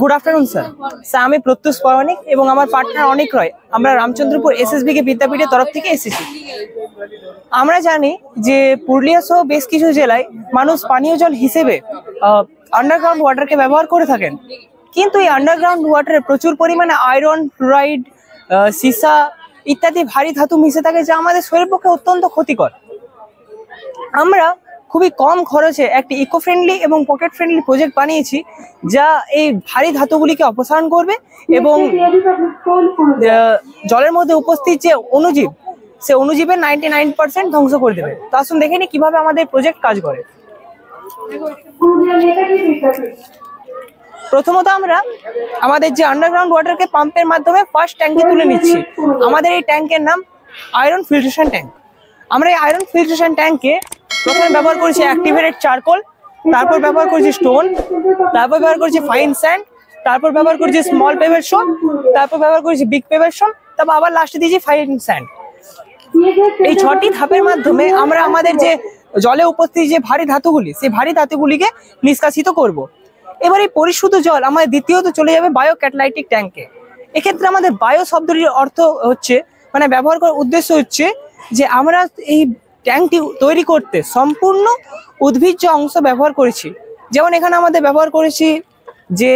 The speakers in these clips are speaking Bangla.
गुड आफ्टरनून सर আমি প্রত্যুষ পৌরাণিক এবং আমার পার্টনার অনিক রয়। আমরা রামচন্দ্রপুর এসএসবি কে বিদ্যাপীঠের তরফ থেকে এসেছি। আমরা জানি যে পুরুলিয়া সহ বেশ কিছু জেলায় মানুষ পানীয় জল হিসেবে আন্ডারগ্রাউন্ড ওয়াটারকে ব্যবহার করে থাকেন, কিন্তু এই আন্ডারগ্রাউন্ড ওয়াটারে প্রচুর পরিমাণে আয়রন, ফ্লোরাইড, সীসা ইত্যাদি ভারী ধাতু মিশে থাকে, যা আমাদের শরীরের পক্ষে অত্যন্ত ক্ষতিকর। আমরা খুবই কম খরচে একটি ইকো ফ্রেন্ডলি এবং পকেট ফ্রেন্ডলি প্রজেক্ট বানিয়েছি, যা এই ভারী ধাতুগুলিকে অপসারণ করবে এবং জলের মধ্যে উপস্থিত যে অণুজীব, সে অণুজীবের 99% ধ্বংস করে দেবে। তো আসুন দেখে নিই কিভাবে আমাদের প্রজেক্ট কাজ করে। প্রথমত আমরা আমাদের যে আন্ডারগ্রাউন্ড ওয়াটারকে পাম্পের মাধ্যমে ফার্স্ট ট্যাঙ্কে তুলে নিচ্ছি। আমাদের এই ট্যাঙ্কের নাম আয়রন ফিল্ট্রেশন ট্যাঙ্ক। আমরা এই আয়রন ফিল্ট্রেশন ট্যাঙ্কে প্রথমে ব্যবহার করেছি অ্যাক্টিভেটেড চারকোল, তারপর ব্যবহার করেছি স্টোন, তারপর ব্যবহার করেছি ফাইন স্যান্ড, তারপর ব্যবহার করেছি স্মল পেভার স্টোন, তারপর ব্যবহার করেছি বিগ পেভার স্টোন, তারপর আবার লাস্টে দিয়েছি ফাইন স্যান্ড। এই 6টি ধাপের মাধ্যমে আমরা আমাদের যে জলে উপস্থিত যে ভারী ধাতুগুলি, সেই ভারী ধাতুগুলিকে নিষ্কাশিত করব। এবার এই পরিশুদ্ধ জল আমাদের দ্বিতীয়ত চলে যাবে বায়ো ক্যাটালাইটিক ট্যাঙ্কে। এক্ষেত্রে আমাদের বায়ো শব্দটির অর্থ হচ্ছে, মানে ব্যবহার করার উদ্দেশ্য হচ্ছে যে আমরা এই ট্যাঙ্কটি তৈরি করতে সম্পূর্ণ উদ্ভিজ্জ অংশ ব্যবহার করেছি। যেমন এখানে আমাদের ব্যবহার করেছি যে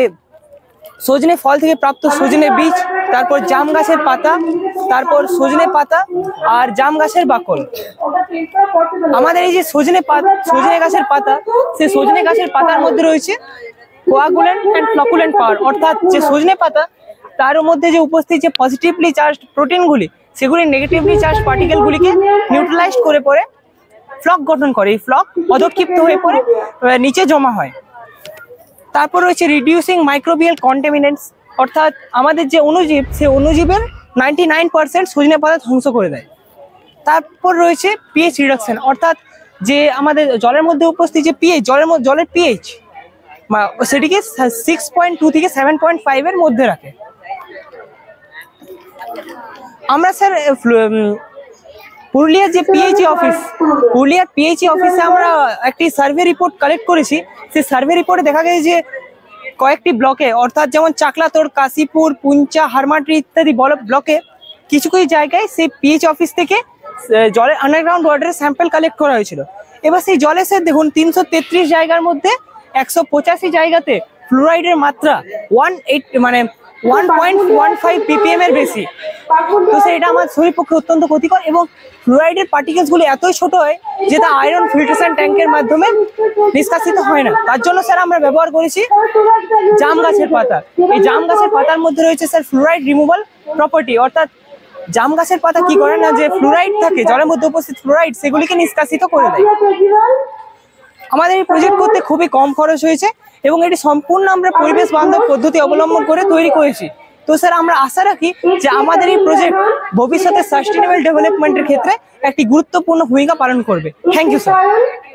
সজনে ফল থেকে প্রাপ্ত সজনে বীজ, তারপর জাম গাছের পাতা, তারপর সজনে পাতা আর জাম গাছের বাকল। আমাদের এই যে সজনে গাছের পাতা, সেই সজনে গাছের পাতার মধ্যে রয়েছে কোয়াগুলেন্ট অ্যান্ড ফ্লকুলেন্ট পাওয়ার, অর্থাৎ যে সজনে পাতা তার মধ্যে যে উপস্থিত যে পজিটিভলি চার্জড প্রোটিনগুলি, সেগুলি নেগেটিভলি চার্জ পার্টিকেলগুলিকে নিউট্রালাইজ করে পরে ফ্লক গঠন করে। এই ফ্লক অধক্ষিপ্ত হয়ে পড়ে নিচে জমা হয়। তারপর রয়েছে রিডিউসিং মাইক্রোবিয়াল কন্টামিনেন্টস, অর্থাৎ আমাদের যে অণুজীব, সেই অণুজীবের 99% সজনে পাতা ধ্বংস করে দেয়। তারপর রয়েছে পিএইচ রিডাকশন, অর্থাৎ যে আমাদের জলের মধ্যে উপস্থিত যে পিএইচ, জলের পিএইচ সেটিকে 6.2 থেকে 7.5 এর মধ্যে রাখে। আমরা স্যার পুরুলিয়ার যে পুরুলিয়ার পিএইচই অফিসে আমরা একটি সার্ভে রিপোর্ট কালেক্ট করেছি। সেই সার্ভে রিপোর্টে দেখা গেছে যে কয়েকটি ব্লকে, অর্থাৎ যেমন চাকলাতোড়, কাশীপুর, পুঞ্চা, হারমাটি ইত্যাদি ব্লকে কিছু কিছু জায়গায় সেই পিএইচ অফিস থেকে জলের আন্ডারগ্রাউন্ড ওয়াটারের স্যাম্পল কালেক্ট করা হয়েছিল। এবার সেই জলে স্যার দেখুন 333 জায়গার মধ্যে 185 জায়গাতে ফ্লোরাইডের মাত্রা 1.15 ppm এর বেশি। তো সেটা আমার শরীর পক্ষে অত্যন্ত ক্ষতিকর, এবং ফ্লোরাইডের পার্টিকেলস গুলো এতই ছোট হয় যে তা আয়রন ফিল্ট্রেশন ট্যাঙ্কের মাধ্যমে নিষ্কাশিত হয় না। তার জন্য স্যার আমরা ব্যবহার করেছি জাম গাছের পাতা। এই জাম গাছের পাতার মধ্যে রয়েছে স্যার ফ্লোরাইড রিমুভাল প্রপার্টি, অর্থাৎ জাম গাছের পাতা কি করে না, যে ফ্লোরাইড থাকে জলের মধ্যে উপস্থিত ফ্লোরাইড, সেগুলিকে নিষ্কাশিত করে দেয়। আমাদের এই প্রজেক্ট করতে খুবই কম খরচ হয়েছে এবং এটি সম্পূর্ণ আমরা পরিবেশ বান্ধব পদ্ধতি অবলম্বন করে তৈরি করেছি। তো স্যার আমরা আশা রাখি যে আমাদের এই প্রজেক্ট ভবিষ্যতে সাস্টেনেবল ডেভেলপমেন্টের ক্ষেত্রে একটি গুরুত্বপূর্ণ ভূমিকা পালন করবে। Thank you sir.